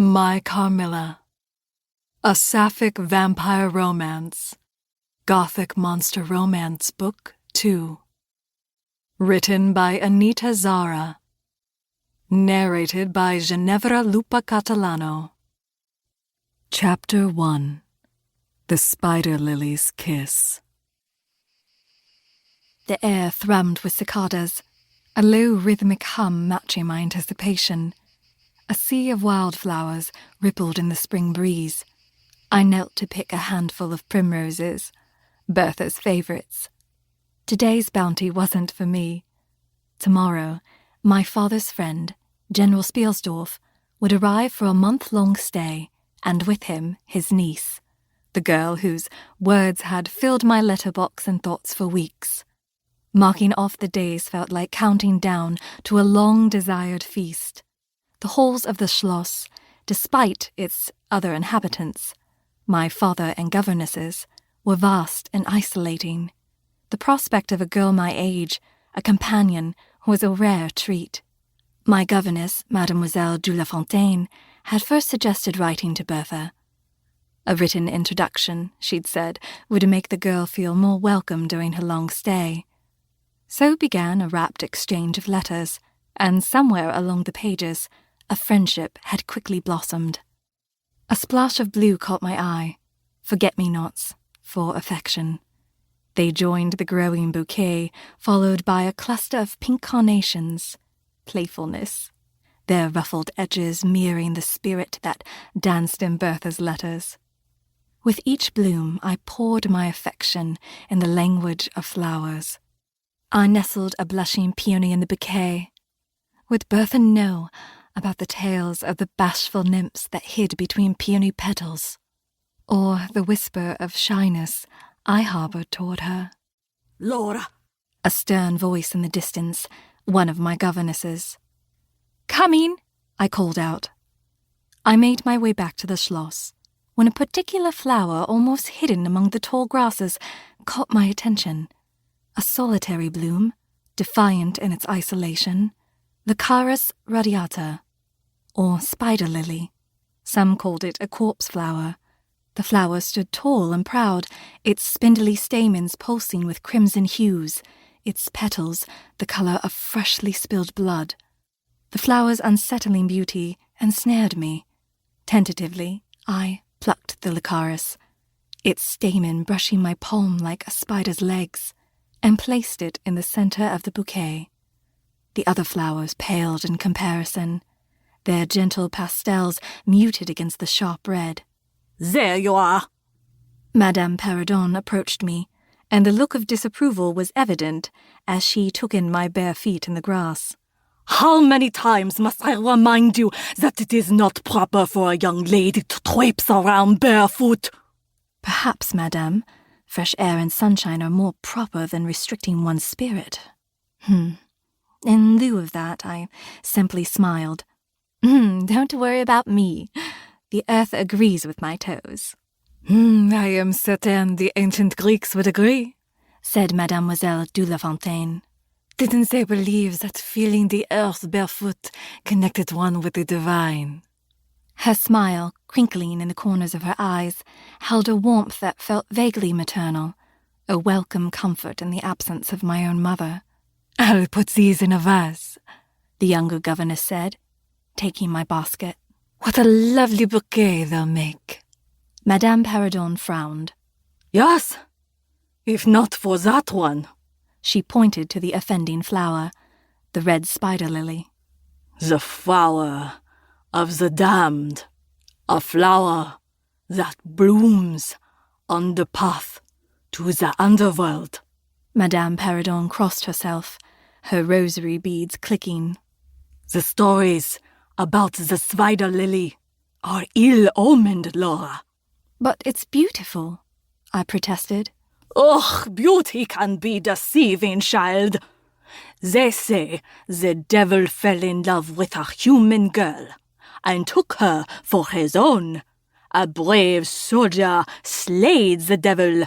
My Carmilla. A Sapphic Vampire Romance. Gothic Monster Romance Book 2. Written by Anita Zara. Narrated by Ginevra Lupa Catalano. Chapter 1. The Spider Lily's Kiss. The air thrummed with cicadas, a low rhythmic hum matching my anticipation. A sea of wildflowers rippled in the spring breeze. I knelt to pick a handful of primroses, Bertha's favorites. Today's bounty wasn't for me. Tomorrow, my father's friend, General Spielsdorf, would arrive for a month-long stay, and with him his niece, the girl whose words had filled my letterbox and thoughts for weeks. Marking off the days felt like counting down to a long-desired feast. The halls of the Schloss, despite its other inhabitants, my father and governesses, were vast and isolating. The prospect of a girl my age, a companion, was a rare treat. My governess, Mademoiselle de la Fontaine, had first suggested writing to Bertha. A written introduction, she'd said, would make the girl feel more welcome during her long stay. So began a rapt exchange of letters, and somewhere along the pages, a friendship had quickly blossomed. A splash of blue caught my eye, forget-me-nots, for affection. They joined the growing bouquet, followed by a cluster of pink carnations, playfulness, their ruffled edges mirroring the spirit that danced in Bertha's letters. With each bloom, I poured my affection in the language of flowers. I nestled a blushing peony in the bouquet. Would Bertha know about the tales of the bashful nymphs that hid between peony petals, or the whisper of shyness I harbored toward her? Laura! A stern voice in the distance, one of my governesses. "Coming!" I called out. I made my way back to the Schloss, when a particular flower almost hidden among the tall grasses caught my attention. A solitary bloom, defiant in its isolation, the Carus radiata, or spider lily. Some called it a corpse flower. The flower stood tall and proud, its spindly stamens pulsing with crimson hues, its petals the colour of freshly spilled blood. The flower's unsettling beauty ensnared me. Tentatively, I plucked the Lycaris, its stamen brushing my palm like a spider's legs, and placed it in the centre of the bouquet. The other flowers paled in comparison, their gentle pastels muted against the sharp red. There you are! Madame Perrodon approached me, and the look of disapproval was evident as she took in my bare feet in the grass. How many times must I remind you that it is not proper for a young lady to traipse around barefoot? Perhaps, madame, fresh air and sunshine are more proper than restricting one's spirit. In lieu of that, I simply smiled. Don't worry about me. The earth agrees with my toes. I am certain the ancient Greeks would agree, said Mademoiselle de la Fontaine. Didn't they believe that feeling the earth barefoot connected one with the divine? Her smile, crinkling in the corners of her eyes, held a warmth that felt vaguely maternal, a welcome comfort in the absence of my own mother. "I'll put these in a vase," the younger governess said, taking my basket. "What a lovely bouquet they'll make." Madame Perrodon frowned. "Yes, if not for that one." She pointed to the offending flower, the red spider lily. "The flower of the damned, a flower that blooms on the path to the underworld." Madame Perrodon crossed herself, her rosary beads clicking. "The stories about the spider lily are ill-omened, Laura." "But it's beautiful," I protested. "Ugh, beauty can be deceiving, child. They say the devil fell in love with a human girl and took her for his own. A brave soldier slayed the devil,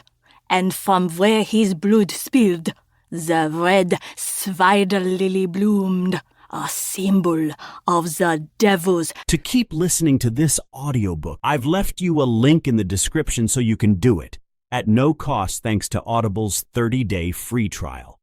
and from where his blood spilled, the red spider lily bloomed, a symbol of the devil's. To keep listening to this audiobook, I've left you a link in the description so you can do it, at no cost thanks to Audible's 30-day free trial.